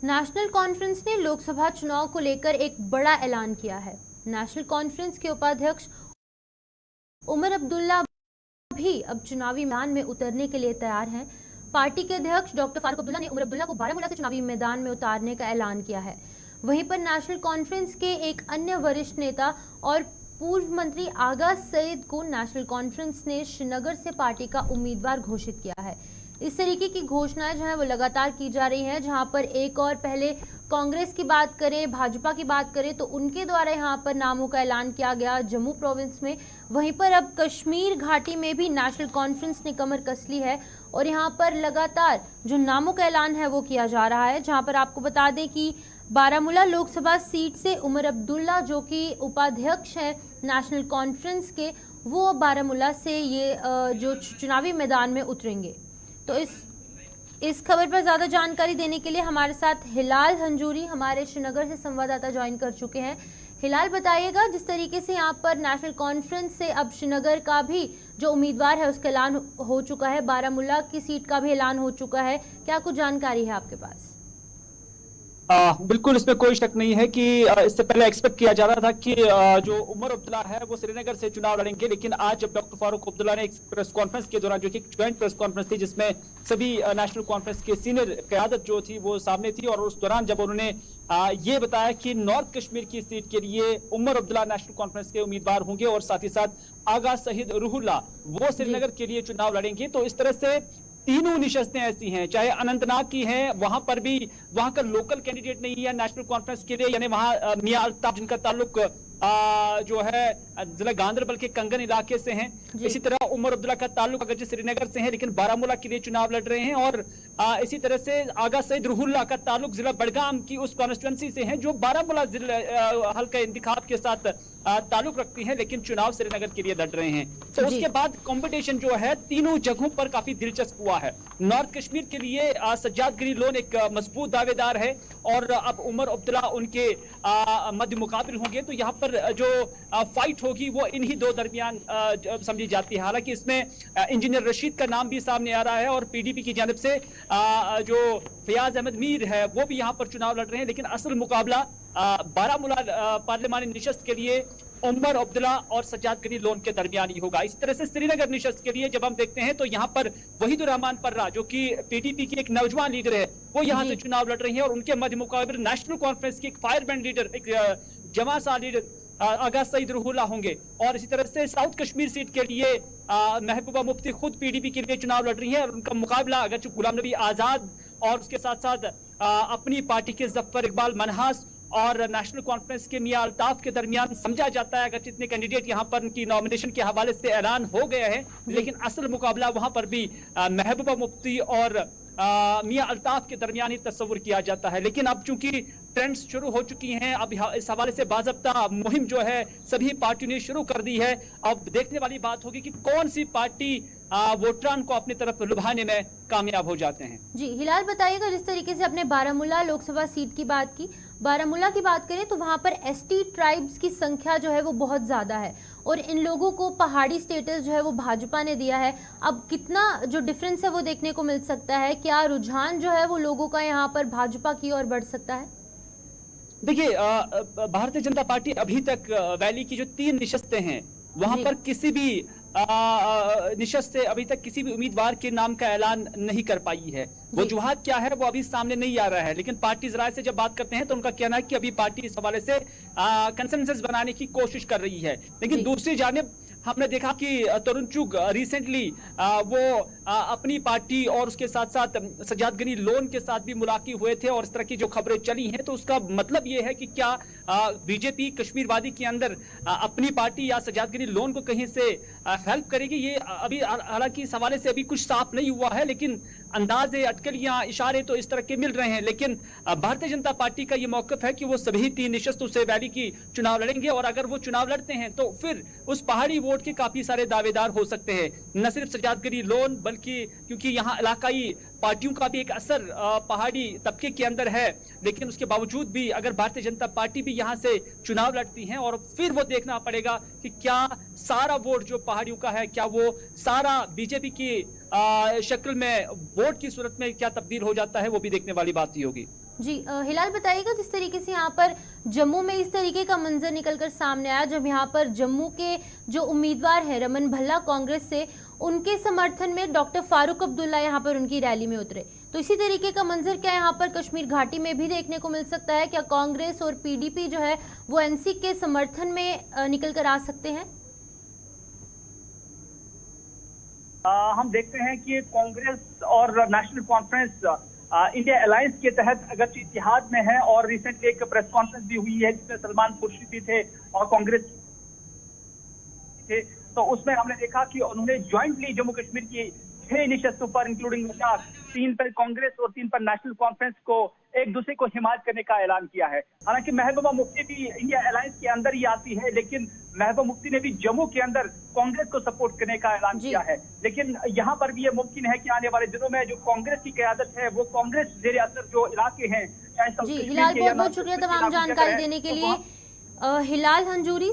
National conference ने लोकसभा चुनाव को लेकर एक बड़ा ऐलान किया है। नेशनल कॉन्फ्रेंस के उपाध्यक्ष उमर अब्दुल्ला भी अब चुनावी मैदान में उतरने के लिए तैयार हैं। पार्टी के अध्यक्ष डॉक्टर फारूक अब्दुल्ला ने उमर अब्दुल्ला को बारामूला से चुनावी मैदान में उतारने का ऐलान किया है। वहीं पर नेशनल कॉन्फ्रेंस के एक अन्य वरिष्ठ नेता और पूर्व मंत्री आगा सईद को नेशनल कॉन्फ्रेंस ने श्रीनगर से पार्टी का उम्मीदवार घोषित किया है। इस तरीके की घोषणाएं जो है वो लगातार की जा रही हैं, जहां पर एक और पहले कांग्रेस की बात करें, भाजपा की बात करें तो उनके द्वारा यहां पर नामों का ऐलान किया गया जम्मू प्रोविंस में। वहीं पर अब कश्मीर घाटी में भी नेशनल कॉन्फ्रेंस ने कमर कस ली है और यहां पर लगातार जो नामों का ऐलान है वो किया जा रहा है। जहां पर आपको बता दें कि बारामूला लोकसभा सीट से उमर अब्दुल्ला जो कि उपाध्यक्ष है नेशनल कॉन्फ्रेंस के, वो बारामूला से ये जो चुनावी मैदान में उतरेंगे। तो इस खबर पर ज़्यादा जानकारी देने के लिए हमारे साथ हिलाल हंजूरी हमारे श्रीनगर से संवाददाता ज्वाइन कर चुके हैं। हिलाल, बताइएगा, जिस तरीके से यहाँ पर नेशनल कॉन्फ्रेंस से अब श्रीनगर का भी जो उम्मीदवार है उसका ऐलान हो चुका है, बारामूला की सीट का भी ऐलान हो चुका है, क्या कुछ जानकारी है आपके पास? बिल्कुल, इसमें कोई शक नहीं है कि इससे पहले एक्सपेक्ट किया जा रहा था कि जो उमर अब्दुल्ला है वो श्रीनगर से चुनाव लड़ेंगे, लेकिन आज जब डॉक्टर फारूक अब्दुल्ला ने एक प्रेस कॉन्फ्रेंस के दौरान, जो कि ज्वाइंट प्रेस कॉन्फ्रेंस थी जिसमें सभी नेशनल कॉन्फ्रेंस के सीनियर क़यादत जो थी वो सामने थी, और उस दौरान जब उन्होंने ये बताया कि नॉर्थ कश्मीर की सीट के लिए उमर अब्दुल्ला नेशनल कॉन्फ्रेंस के उम्मीदवार होंगे और साथ ही साथ आगा सईद रूहुल्लाह वो श्रीनगर के लिए चुनाव लड़ेंगे, तो इस तरह से तीनों निशस्तें ऐसी हैं, चाहे अनंतनाग की हैं, वहां पर भी वहां का लोकल कैंडिडेट नहीं है नेशनल कॉन्फ्रेंस के लिए, यानी वहां मियां अल्ताफ जिनका ताल्लुक जो है जिला गांधरबल के कंगन इलाके से हैं। इसी तरह उमर अब्दुल्ला का ताल्लुक अगरचे श्रीनगर से है लेकिन बारामूला के लिए चुनाव लड़ रहे हैं, और इसी तरह से आगा सईद रूहुल्लाह का ताल्लुक जिला बडगाम की उस कॉन्स्टिट्यूंसी से है जो बारामूला हल्का इंतखाब के साथ ताल्लुक रखती है, लेकिन चुनाव श्रीनगर के लिए लड़ रहे हैं। तो उसके बाद कंपटीशन जो है तीनों जगहों पर काफी दिलचस्प हुआ है। नॉर्थ कश्मीर के लिए सज्जाद गिरी लोन एक मजबूत दावेदार है और अब उमर अब्दुल्ला उनके मध्य मुकाबिल होंगे, तो यहाँ पर जो फाइट होगी वो इन्हीं दो दरमियान समझी जाती है। हालांकि इसमें इंजीनियर रशीद का नाम भी सामने आ रहा है और पीडीपी की जानिब से जो फयाज अहमद मीर है वो भी यहाँ पर चुनाव लड़ रहे हैं, लेकिन असल मुकाबला बारामूला पार्लिमानी निशस्त के लिए उमर अब्दुल्ला और सज्जाद गिरी लोन के दरमियान ही होगा। इस तरह से श्रीनगर निशस्त के लिए जब हम देखते हैं तो यहाँ पर वहीदुर रहमान पर्रा जो कि पीडीपी की एक नौजवान लीडर है वो यहाँ से चुनाव लड़ रही है, और उनके मध्य मुकाबले नेशनल कॉन्फ्रेंस की एक फायरब्रांड लीडर, एक जमा सा लीडर आगा सईद रूहुल्लाह होंगे। और इसी तरह से साउथ कश्मीर सीट के लिए महबूबा मुफ्ती खुद पीडीपी के लिए चुनाव लड़ रही है, और उनका मुकाबला अगरचे गुलाम नबी आजाद और उसके साथ साथ अपनी पार्टी के जफर इकबाल मनहास और नेशनल कॉन्फ्रेंस के मियां अल्ताफ के दरमियान समझा जाता है। अगर जितने कैंडिडेट यहाँ पर उनकी नॉमिनेशन के हवाले से ऐलान हो गया है, लेकिन असल मुकाबला वहां पर भी महबूबा मुफ्ती और मियां अल्ताफ के दरमियान ही तस्वुर किया जाता है। लेकिन अब चूंकि ट्रेंड्स शुरू हो चुकी हैं, अब इस हवाले से बाज़ाब्ता मुहिम जो है सभी पार्टियों ने शुरू कर दी है। अब देखने वाली बात होगी कि कौन सी पार्टी वोटरान को अपनी तरफ लुभाने में कामयाब हो जाते हैं। जी हिलाल, बताइएगा, जिस तरीके से अपने बारामूला लोकसभा सीट की बात की, बारामूला की बात करें तो वहां पर एसटी ट्राइब्स की संख्या जो है वो बहुत ज़्यादा है और इन लोगों को पहाड़ी स्टेटस जो है वो भाजपा ने दिया है। अब कितना जो डिफरेंस है वो देखने को मिल सकता है, क्या रुझान जो है वो लोगों का यहाँ पर भाजपा की ओर बढ़ सकता है? देखिए, भारतीय जनता पार्टी अभी तक वैली की जो 3 निशस्तें हैं वहां पर किसी भी निशस्त से अभी तक किसी भी उम्मीदवार के नाम का ऐलान नहीं कर पाई है। वजूहात क्या है वो अभी सामने नहीं आ रहा है, लेकिन पार्टी जराये से जब बात करते हैं तो उनका कहना है कि अभी पार्टी इस हवाले से कंसेंसस बनाने की कोशिश कर रही है। लेकिन दूसरी जानिब हमने देखा कि तरुण चुग रिसेंटली वो अपनी पार्टी और उसके साथ साथ सज्जाद गिरी लोन के साथ भी मुलाकात हुए थे, और इस तरह की जो खबरें चली हैं तो उसका मतलब ये है कि क्या बीजेपी कश्मीर वादी के अंदर अपनी पार्टी या सज्जाद गिरी लोन को कहीं से हेल्प करेगी, ये अभी हालांकि इस हवाले से अभी कुछ साफ नहीं हुआ है, लेकिन अंदाजे, अटकलियां, इशारे तो इस तरह के मिल रहे हैं। लेकिन भारतीय जनता पार्टी का ये मौकफ है कि वो सभी 3 निशस्तों से वैली की चुनाव लड़ेंगे, और अगर वो चुनाव लड़ते हैं तो फिर उस पहाड़ी वोट के काफी सारे दावेदार हो सकते हैं। न सिर्फ सज्जाद गिरी लोन बल्कि क्योंकि यहाँ इलाकाई पार्टियों का भी एक असर पहाड़ी तबके के अंदर है, लेकिन उसके बावजूद भी अगर भारतीय जनता पार्टी भी यहाँ से चुनाव लड़ती है और फिर वो देखना पड़ेगा कि क्या सारा वोट जो पहाड़ियों का है क्या वो सारा बीजेपी की शक्ल में वोट की सूरत में क्या तब्दील हो जाता है, वो भी देखने वाली बात ही होगी। जी हिलाल बताइएगा, जिस तरीके से यहाँ पर जम्मू में इस तरीके का मंजर निकलकर सामने आया, जब यहाँ पर जम्मू के जो उम्मीदवार है रमन भल्ला कांग्रेस से, उनके समर्थन में डॉक्टर फारूक अब्दुल्ला यहाँ पर उनकी रैली में उतरे, तो इसी तरीके का मंजर क्या यहाँ पर कश्मीर घाटी में भी देखने को मिल सकता है? क्या कांग्रेस और पीडीपी जो है वो एनसी के समर्थन में निकल कर आ सकते हैं? हम देखते हैं कि कांग्रेस और नेशनल कॉन्फ्रेंस इंडिया अलायंस के तहत अगर इतिहाद में है, और रिसेंटली एक प्रेस कॉन्फ्रेंस भी हुई है जिसमें सलमान खुर्शीद थे और कांग्रेस थे, तो उसमें हमने देखा कि उन्होंने ज्वाइंटली जम्मू कश्मीर की 6 इनिशिएटिव पर, इंक्लूडिंग 3 पर कांग्रेस और 3 पर नेशनल कॉन्फ्रेंस को एक दूसरे को हिमायत करने का ऐलान किया है। हालांकि महबूबा मुफ्ती भी इंडिया अलायंस के अंदर ही आती है, लेकिन महबूबा मुफ्ती ने भी जम्मू के अंदर कांग्रेस को सपोर्ट करने का ऐलान किया है। लेकिन यहाँ पर भी ये मुमकिन है कि आने वाले दिनों में जो कांग्रेस की क़यादत है वो कांग्रेस जेर असर जो इलाके हैं, जी हिलाल, बहुत बहुत शुक्रिया तमाम जानकारी देने के लिए। हिलाल हंजूरी